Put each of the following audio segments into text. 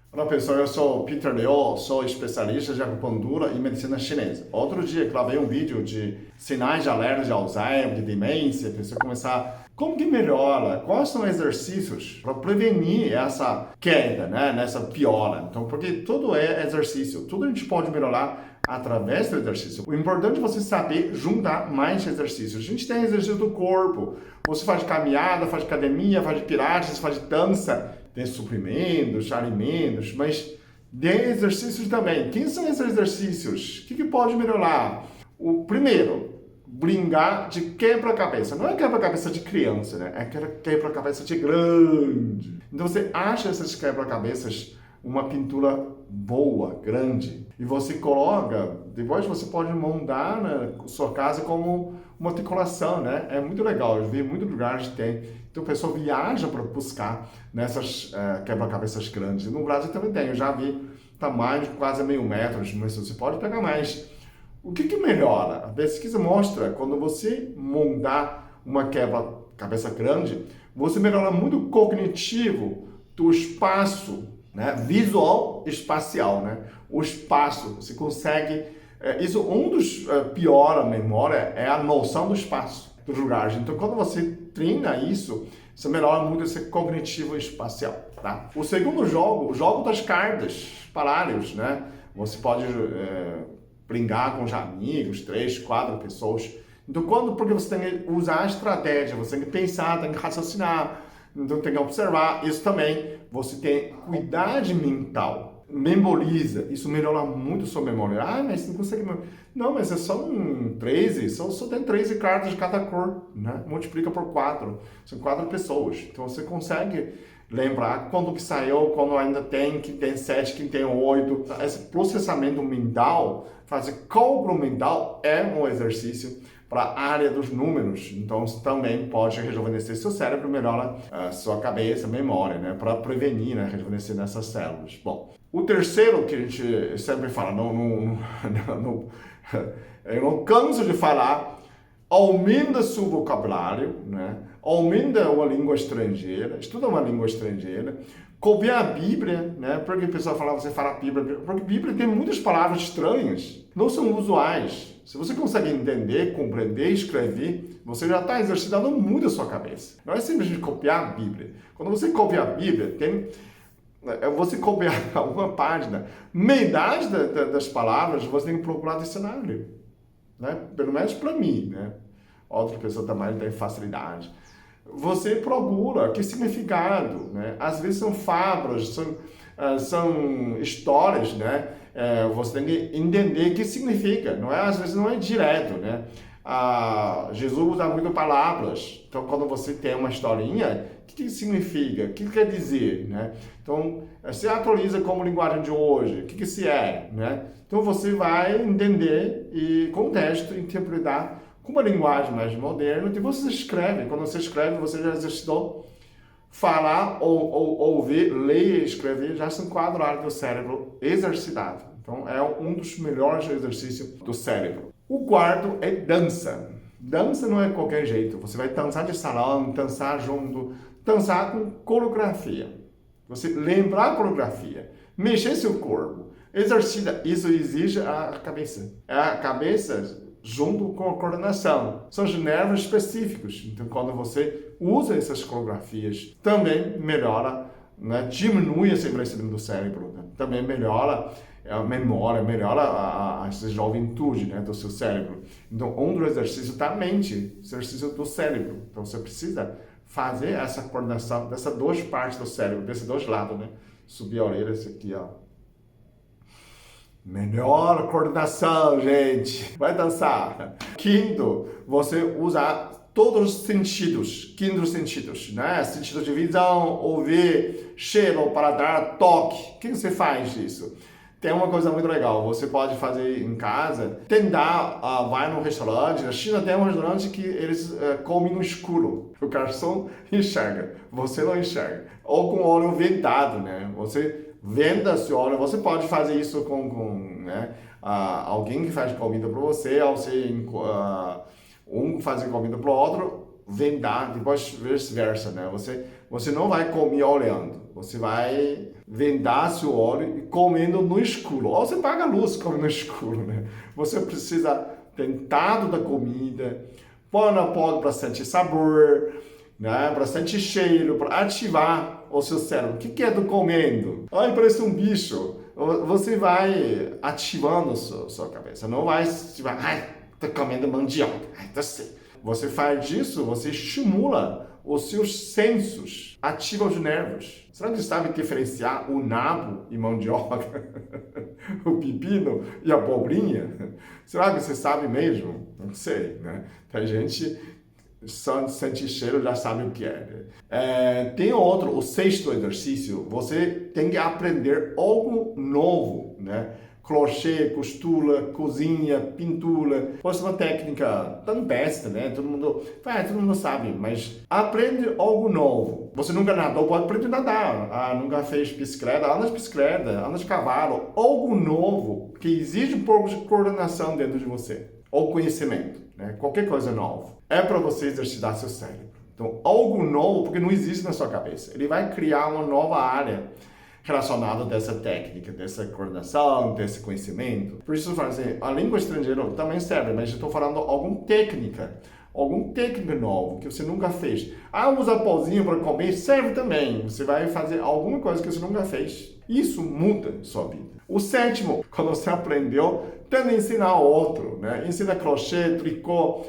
Olá pessoal, eu sou Peter Liu, sou especialista de acupuntura e medicina chinesa. Outro dia gravei um vídeo de sinais de alerta de Alzheimer, de demência, para você começar. Como que melhora? Quais são os exercícios para prevenir essa queda, né? Nessa piora? Então, porque tudo é exercício, tudo a gente pode melhorar através do exercício. O importante é você saber juntar mais exercícios. A gente tem exercício do corpo, você faz caminhada, faz academia, faz pilates, faz dança, tem suprimentos, alimentos, mas tem exercícios também. Quem são esses exercícios? O que pode melhorar? O primeiro, brincar de quebra-cabeça. Não é quebra-cabeça de criança, né? É quebra-cabeça de grande. Então você acha essas quebra-cabeças uma pintura boa, grande, e você coloca, depois você pode montar na sua casa como uma decoração, né? É muito legal, eu vi muitos lugares que tem. Então o pessoal viaja para buscar nessas quebra-cabeças grandes. No Brasil também tem, eu já vi tamanho de quase meio metro, mas você pode pegar mais. O que melhora? A pesquisa mostra quando você montar uma quebra-cabeça grande, você melhora muito o cognitivo do espaço, né? Visual espacial, né? O espaço, você consegue. Isso, um dos piora a memória é a noção do espaço, dos lugares. Então, quando você treina isso, você melhora muito esse cognitivo espacial, tá? O segundo jogo, o jogo das cartas, baralhos, né? Você pode brincar com os amigos, 3, 4 pessoas. Então, porque você tem que usar a estratégia, você tem que pensar, tem que raciocinar, então tem que observar. Isso também, você tem cuidado mental. Memoriza, isso melhora muito a sua memória. Ah, mas você não consegue... Não, mas são 13, só tem 13 cartas de cada cor, né? Multiplica por 4, são 4 pessoas. Então você consegue lembrar quando que saiu, quando ainda tem, quem tem 7, quem tem 8. Esse processamento mental, fazer cálculo mental é um exercício para a área dos números. Então, isso também pode rejuvenescer seu cérebro, melhora a sua cabeça, memória, né? Para prevenir, né? Rejuvenescer nessas células. Bom, o terceiro que a gente sempre fala, eu não canso de falar, aumenta seu vocabulário, né? Aumenta uma língua estrangeira, estuda uma língua estrangeira, copiar a Bíblia, né? Porque o pessoal fala, você fala a Bíblia, porque a Bíblia tem muitas palavras estranhas, não são usuais. Se você consegue entender, compreender, escrever, você já está exercitando muito a sua cabeça. Não é simplesmente copiar a Bíblia. Quando você copia a Bíblia, você copiar uma página, metade das palavras você tem que procurar dicionário, né? Pelo menos para mim, né? Outra pessoa também tem facilidade. Você procura que significado, né? Às vezes são fábulas, são histórias, né? Você tem que entender o que significa, não é? Às vezes não é direto, né? Jesus usa muito palavras, então quando você tem uma historinha, o que significa? O que quer dizer, né? Então, se atualiza como linguagem de hoje, o que se é, né? Então você vai entender e, com o texto, interpretar com uma linguagem mais moderna, e você escreve. Quando você escreve, você já exercitou. Falar, ou ouvir, ler e escrever já são 4 áreas do cérebro exercitado. Então, é um dos melhores exercícios do cérebro. O quarto é dança. Dança não é qualquer jeito. Você vai dançar de salão, dançar junto, dançar com coreografia. Você lembrar a coreografia, mexer seu corpo, exercita. Isso exige a cabeça. É a cabeça junto com a coordenação. São os nervos específicos. Então, quando você usa essas coreografias, também melhora, né? Diminui esse envelhecimento do cérebro, né? Também melhora a memória, melhora a juventude, né, do seu cérebro. Então, um dos exercícios da mente, exercício do cérebro. Então, você precisa fazer essa coordenação dessas 2 partes do cérebro, desses 2 lados, né? Subir a orelha, esse aqui, ó. Melhor coordenação, gente. Vai dançar. Quinto, você usar todos os sentidos. Quinto sentidos, né? Sentido de visão, ouvir, cheiro, paladar, toque. O que você faz disso? Tem uma coisa muito legal. Você pode fazer em casa. Tentar, vai no restaurante. Na China tem um restaurante que eles comem no escuro. O garçom enxerga. Você não enxerga. Ou com o olho vendado, né? Você venda seu olho, você pode fazer isso com né, alguém que faz comida para você, ou um faz comida para o outro, vendar, depois vice-versa, né? Você não vai comer olhando, Você vai vendar seu olho e comendo no escuro. Ou você paga a luz comendo no escuro, né? Você precisa tentado da comida, pôr na boca para sentir sabor, né? Para sentir cheiro, para ativar o seu cérebro. O que é do comendo? Ai, parece um bicho. Você vai ativando a sua cabeça. Não vai, ai, tô comendo mandioca. Ai, tá certo. Você faz isso, você estimula os seus sensos, ativa os nervos. Será que você sabe diferenciar o nabo e mandioca? O pepino e a abobrinha? Será que você sabe mesmo? Não sei, né? Tem gente só de sentir cheiro já sabe o que é. Tem outro, o sexto exercício, você tem que aprender algo novo, né? Crochê, costura, cozinha, pintura. Pode ser uma técnica tão besta, né? Todo mundo sabe, mas aprende algo novo. Você nunca nadou, pode aprender a nadar. Nunca fez bicicleta, anda de bicicleta, anda de cavalo. Algo novo que exige um pouco de coordenação dentro de você. Ou conhecimento, né? Qualquer coisa nova. É para você exercitar seu cérebro. Então, algo novo, porque não existe na sua cabeça. Ele vai criar uma nova área relacionado dessa técnica, dessa coordenação, desse conhecimento. Por isso, a língua estrangeira também serve, mas eu estou falando alguma técnica novo que você nunca fez. Usa pauzinho para comer, serve também. Você vai fazer alguma coisa que você nunca fez. Isso muda sua vida. O sétimo, quando você aprendeu, tenta ensinar outro, né? Ensina crochê, tricô,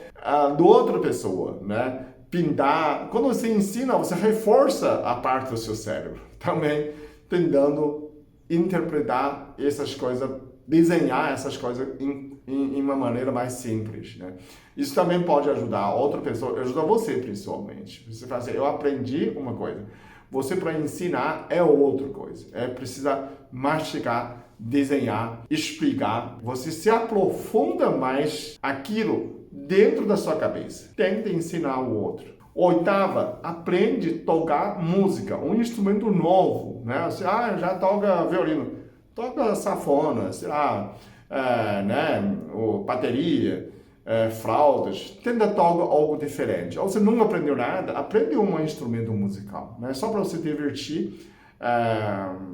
do outra pessoa, né? Pintar. Quando você ensina, você reforça a parte do seu cérebro. Também tentando interpretar essas coisas, desenhar essas coisas em uma maneira mais simples, né? Isso também pode ajudar outra pessoa, ajuda você principalmente. Você fala assim, eu aprendi uma coisa. Você para ensinar é outra coisa. Precisa mastigar, desenhar, explicar. Você se aprofunda mais aquilo dentro da sua cabeça. Tenta ensinar o outro. Oitava, aprende a tocar música, um instrumento novo, né? Você, já toca violino, toca sanfona, sei lá, bateria, flautas, tenta tocar algo diferente. Ou você não aprendeu nada, aprende um instrumento musical, né? Só para você divertir,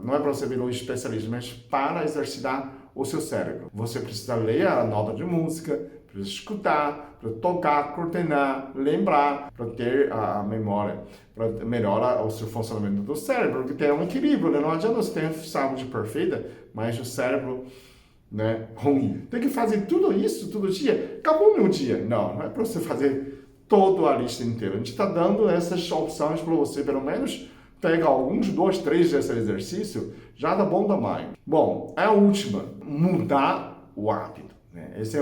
não é para você virar um especialista, mas para exercitar o seu cérebro. Você precisa ler a nota de música, para escutar, para tocar, coordenar, lembrar, para ter a memória, para melhorar o seu funcionamento do cérebro, porque tem um equilíbrio, né? Não adianta você ter saúde perfeita, mas o cérebro, né, ruim. Tem que fazer tudo isso todo dia. Acabou meu dia. Não é para você fazer toda a lista inteira. A gente está dando essas opções para você, pelo menos pega alguns, 2, 3 desse exercício, já dá bom tamanho. Bom, a última, mudar o hábito, né? Esse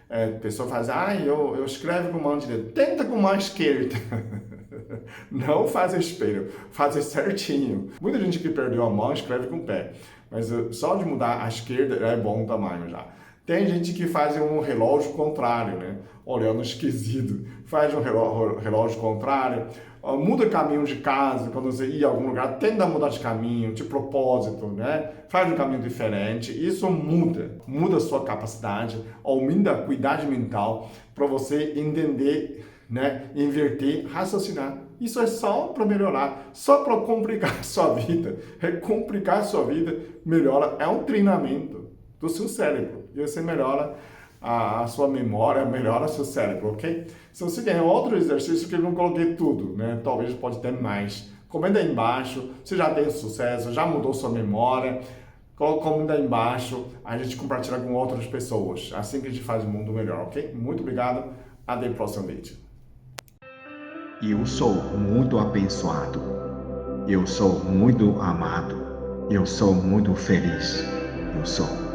a pessoa faz, eu escrevo com a mão direita, tenta com a mão esquerda. Não faz espelho, faz certinho. Muita gente que perdeu a mão escreve com o pé, mas só de mudar a esquerda é bom tamanho já. Tem gente que faz um relógio contrário, né? Olhando esquisito, faz um relógio contrário, muda caminho de casa, quando você ir a algum lugar, tenta mudar de caminho, de propósito, né? Faz um caminho diferente, isso muda a sua capacidade, aumenta a acuidade mental para você entender, né? Inverter, raciocinar. Isso é só para melhorar, só para complicar a sua vida. Complicar a sua vida, melhora, é um treinamento do seu cérebro. E você melhora a sua memória, melhora o seu cérebro, ok? Se você quer outro exercício que eu não coloquei tudo, né? Talvez pode ter mais. Comenta aí embaixo, você já tem sucesso, já mudou sua memória. Comenta aí embaixo, a gente compartilha com outras pessoas. Assim que a gente faz o mundo melhor, ok? Muito obrigado, até o próximo vídeo. Eu sou muito abençoado. Eu sou muito amado. Eu sou muito feliz. Eu sou.